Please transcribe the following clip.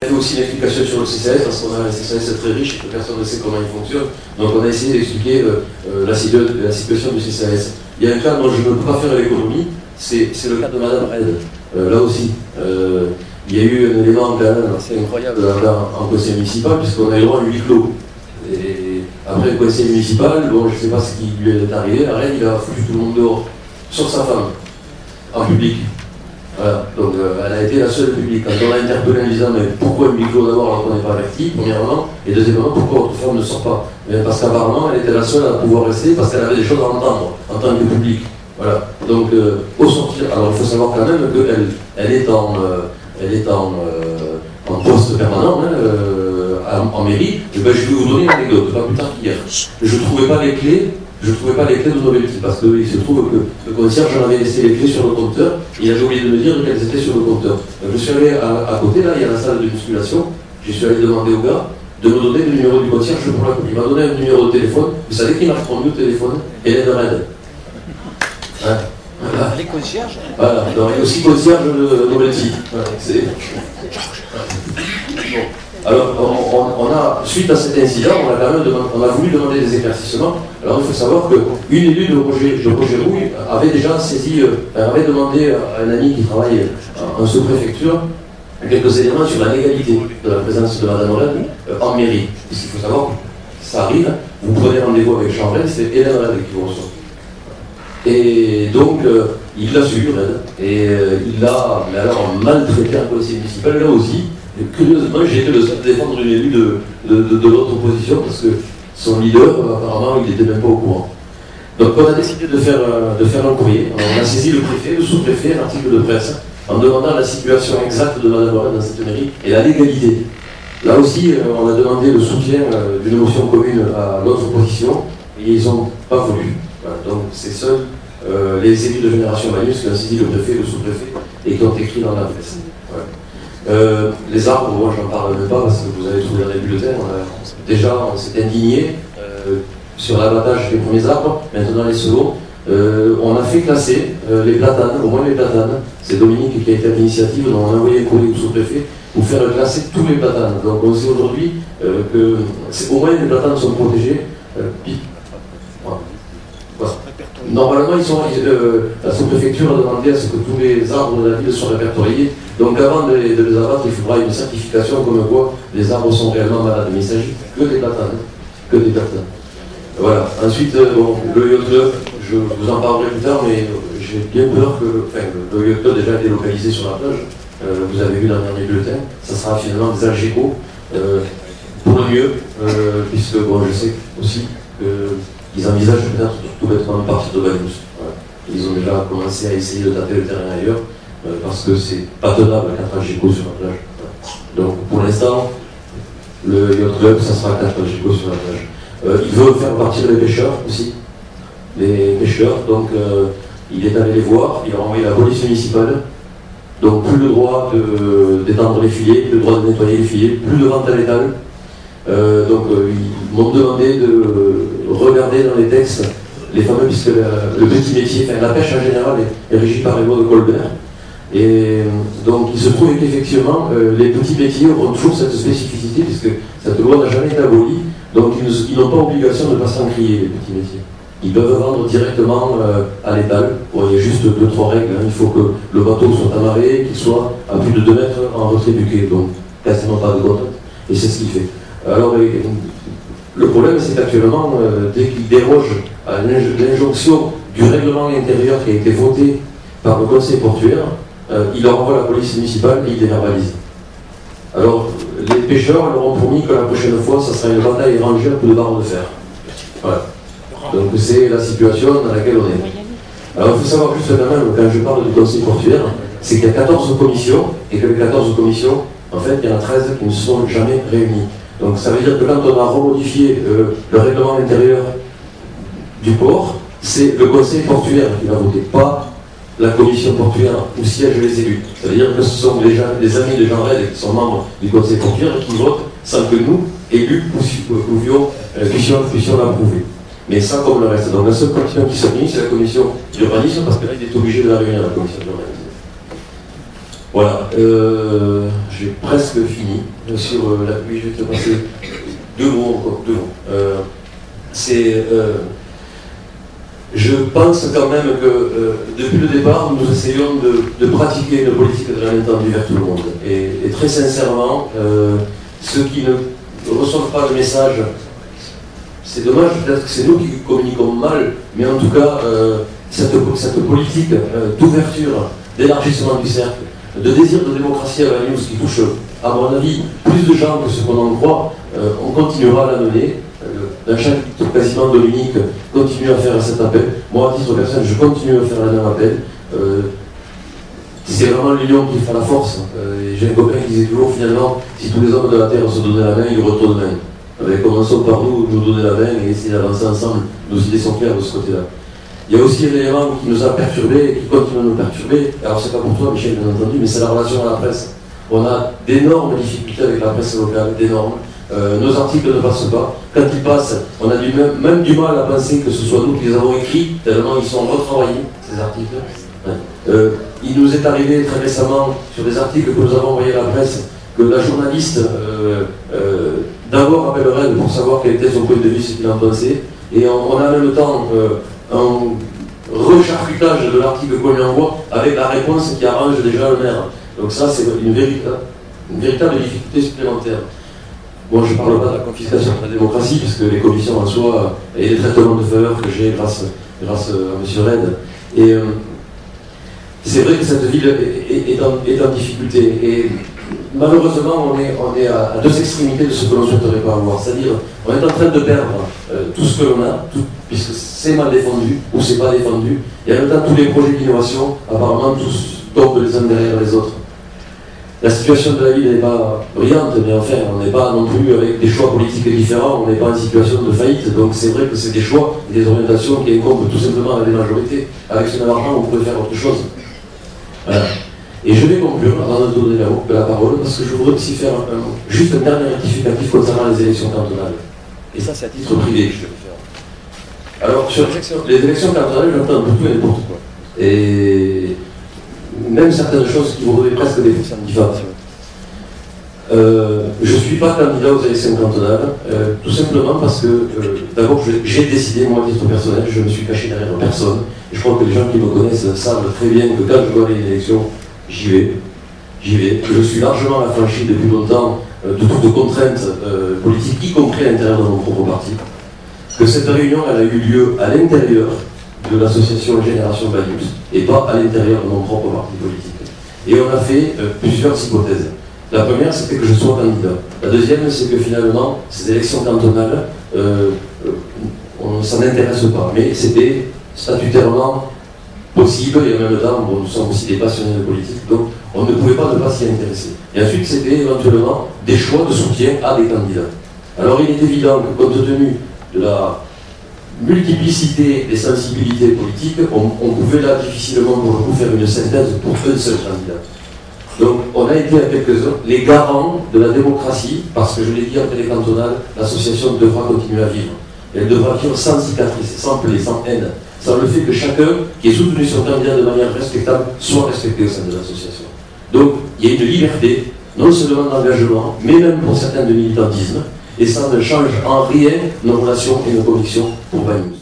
Il y a aussi une explication sur le CCAS, parce qu'on a un CCAS très riche et que personne ne sait comment il fonctionne. Donc on a essayé d'expliquer la situation du CCAS. Il y a un cas dont je ne peux pas faire l'économie, c'est le cas de Madame Red. Là aussi, il y a eu un élément quand même assez incroyable en conseil municipal, puisqu'on a eu droit à un huis clos. Et après le conseil municipal, bon, je ne sais pas ce qui lui est arrivé, la Red, il a foutu tout le monde dehors, sauf sa femme, en public. Voilà, donc elle a été la seule publique. Quand on l'a interpellée en disant mais pourquoi le micro d'abord alors qu'on n'est pas averti, premièrement, et deuxièmement, pourquoi votre femme ne sort pas? Parce qu'apparemment elle était la seule à pouvoir rester parce qu'elle avait des choses à entendre en tant que public. Voilà. Donc au sortir, alors il faut savoir quand même qu'elle est en poste permanent en mairie, et ben, je vais vous donner une anecdote, pas plus tard qu'hier. Je ne trouvais pas les clés. Je ne trouvais pas les clés de Novelty, parce qu'il se trouve que le concierge en avait laissé les clés sur le compteur, il avait oublié de me dire qu'elles étaient sur le compteur. Donc je suis allé à côté, là, il y a la salle de musculation, je suis allé demander au gars de me donner le numéro du concierge pour la clé. Il m'a donné un numéro de téléphone, vous savez qui m'a répondu au téléphone? Hélène Red. Hein? Voilà. Les concierges. Voilà, donc il y a aussi concierge de Novelty. Voilà, bon. Alors, suite à cet incident, on a voulu demander des éclaircissements. Alors, il faut savoir qu'une élue de Roger Rouille avait déjà saisi, avait demandé à un ami qui travaille en sous-préfecture quelques éléments sur la légalité de la présence de Madame Red en mairie. Puisqu'il faut savoir que ça arrive, vous prenez rendez-vous avec Jean-Red, c'est Hélène Red qui vous reçoit. Et donc, il l'a su, Red, et il l'a, mais alors, maltraité un conseiller municipal, là aussi. Et curieusement, j'ai été le seul à défendre une élue de l'autre opposition parce que son leader, apparemment, il n'était même pas au courant. Donc on a décidé de faire un courrier. Alors, on a saisi le préfet, le sous-préfet, un article de presse, en demandant la situation exacte de Madame Red dans cette mairie et la légalité. Là aussi, on a demandé le soutien d'une motion commune à l'autre opposition et ils n'ont pas voulu. Voilà, donc c'est seuls les élus de Génération Magnus qui ont saisi le préfet, le sous-préfet et qui ont écrit dans la presse. Voilà. Les arbres, moi j'en parle même pas parce que vous avez trouvé dans les bulletins, déjà on s'est indigné sur l'abattage des premiers arbres, maintenant les seconds. On a fait classer les platanes, au moins les platanes. C'est Dominique qui a été à l'initiative, dont on a envoyé un courrier au sous-préfet pour faire classer tous les platanes. Donc on sait aujourd'hui que au moins les platanes sont protégés. Voilà. Normalement, la sous-préfecture a demandé à ce que tous les arbres de la ville soient répertoriés. Donc avant de les abattre, il faudra une certification comme quoi les arbres sont réellement malades. Mais il ne s'agit que des platanes. Que des platanes. Voilà. Ensuite, bon, le yacht club, je vous en parlerai plus tard, mais j'ai bien peur que le yacht club déjà été localisé sur la plage. Vous avez vu dans le dernier bulletin, ça sera finalement des algécos pour le mieux, puisque bon, je sais aussi qu'ils envisagent peut-être tout bêtement de partir de Bagnous. Voilà. Ils ont déjà commencé à essayer de taper le terrain ailleurs, parce que c'est pas tenable 4 algécos sur la plage. Voilà. Donc pour l'instant, le yacht club, ça sera 4 algécos sur la plage. Il veut faire partir les pêcheurs aussi, les pêcheurs, donc il est allé les voir, il a envoyé la police municipale, donc plus le droit d'étendre les filets, plus le droit de nettoyer les filets, plus de vente à l'étal. Donc ils m'ont demandé de regarder dans les textes les fameux, puisque le petit métier, la pêche en général est régie par les lois de Colbert. Et donc il se trouve qu'effectivement les petits métiers ont toujours cette spécificité, puisque cette loi n'a jamais été abolie, donc ils n'ont pas obligation de passer en crier, les petits métiers. Ils peuvent vendre directement à l'étal. Bon, il y a juste 2-3 règles, hein. Il faut que le bateau soit amarré, qu'il soit à plus de 2 mètres en retrait du quai, donc quasiment pas de contact, et c'est ce qu'il fait. Alors le problème c'est qu'actuellement, dès qu'il déroge à l'injonction du règlement intérieur qui a été voté par le conseil portuaire, il leur envoie la police municipale et il les verbalise. Alors, les pêcheurs leur ont promis que la prochaine fois, ça sera une bataille rangée à coups de barre de fer. Voilà. Donc c'est la situation dans laquelle on est. Alors il faut savoir juste quand même, quand je parle du conseil portuaire, c'est qu'il y a 14 commissions, et que les 14 commissions, en fait, il y en a 13 qui ne sont jamais réunies. Donc ça veut dire que quand on a remodifié le règlement intérieur du port, c'est le conseil portuaire qui va voter, pas la commission portuaire où siègent les élus. Ça veut dire que ce sont des amis de Jean Red qui sont membres du conseil portuaire qui votent sans que nous, élus, puissions l'approuver. Mais ça comme le reste. Donc la seule commission qui se réunit, c'est la commission d'urbanisme, parce que là, il est obligé de la réunir, la commission d'urbanisme. Voilà, j'ai presque fini sur la pluie, je vais te passer deux mots encore, deux mots. Je pense quand même que depuis le départ, nous essayons de pratiquer une politique de la main tendue vers tout le monde. Et très sincèrement, ceux qui ne reçoivent pas le message, c'est dommage, peut-être que c'est nous qui communiquons mal, mais en tout cas, cette politique d'ouverture, d'élargissement du cercle, de désir de démocratie à la news qui touche, à mon avis, plus de gens que ce qu'on en croit, on continuera à la mener. D'un chapitre quasiment Dominique continue à faire cet appel. Moi, à titre personnel, je continue à faire le même appel. C'est vraiment l'union qui fera la force. J'ai un copain qui disait toujours, finalement, si tous les hommes de la Terre se donnaient la main, ils retournent la main. Commençons par nous donner la main et essayer d'avancer ensemble. Nos idées sont claires de ce côté-là. Il y a aussi un élément qui nous a perturbés et qui continue à nous perturber. Alors, c'est pas pour toi, Michel, bien entendu, mais c'est la relation à la presse. On a d'énormes difficultés avec la presse locale, d'énormes. Nos articles ne passent pas. Quand ils passent, on a même du mal à penser que ce soit nous qui les avons écrits, tellement ils sont retravaillés, ces articles. Ouais. Il nous est arrivé très récemment, sur des articles que nous avons envoyés à la presse, que la journaliste d'abord appellerait pour savoir quel était son point de vue, ce qu'il en pensait, et on a en même temps un recharcutage de l'article qu'on lui envoie avec la réponse qui arrange déjà le maire. Donc ça, c'est une véritable difficulté supplémentaire. Bon, je ne parle pas de la confiscation de la démocratie, puisque les commissions en soi, et les traitements de faveur que j'ai grâce à M. Red. Et c'est vrai que cette ville est en difficulté. Et malheureusement, on est à deux extrémités de ce que l'on ne souhaiterait pas avoir. C'est-à-dire, on est en train de perdre tout ce que l'on a, puisque c'est mal défendu ou c'est pas défendu. Et en même temps, tous les projets d'innovation, apparemment, tous tombent les uns derrière les autres. La situation de la ville n'est pas brillante, mais enfin, on n'est pas non plus avec des choix politiques différents, on n'est pas en situation de faillite, donc c'est vrai que c'est des choix et des orientations qui incombent tout simplement à la majorité. Avec ce même argent, on pourrait faire autre chose. Voilà. Et je vais conclure, avant de donner la parole, parce que je voudrais aussi faire juste un dernier rectificatif concernant les élections cantonales. Et ça, c'est à titre privé que je vais le faire. Alors, sur les élections cantonales, j'entends beaucoup et n'importe quoi. Et même certaines choses qui voudraient presque des diffamation. Je ne suis pas candidat aux élections cantonales, tout simplement parce que, d'abord, j'ai décidé, moi, à titre personnel, je me suis caché derrière personne. Et je crois que les gens qui me connaissent savent très bien que quand je dois aller à une élection, j'y vais. Je suis largement affranchi depuis longtemps de toute contrainte politique, y compris à l'intérieur de mon propre parti. Que cette réunion, elle a eu lieu à l'intérieur de l'association Génération Banyuls et pas à l'intérieur de mon propre parti politique. Et on a fait plusieurs hypothèses. La première, c'était que je sois candidat. La deuxième, c'est que finalement, ces élections cantonales, on ne s'en intéresse pas. Mais c'était statutairement possible et en même temps, bon, nous sommes aussi des passionnés de politique, donc on ne pouvait pas ne pas s'y intéresser. Et ensuite, c'était éventuellement des choix de soutien à des candidats. Alors il est évident que compte tenu de la multiplicité des sensibilités politiques, on pouvait là difficilement pour le coup faire une synthèse pour un seul candidat. Donc on a été à quelques-uns les garants de la démocratie, parce que je l'ai dit après les cantonales, l'association devra continuer à vivre. Et elle devra vivre sans cicatrice, sans plaie, sans haine, sans le fait que chacun qui est soutenu son candidat de manière respectable soit respecté au sein de l'association. Donc il y a une liberté, non seulement d'engagement, mais même pour certains de militantisme, et ça ne change en rien nos relations et nos convictions pour Banyuls.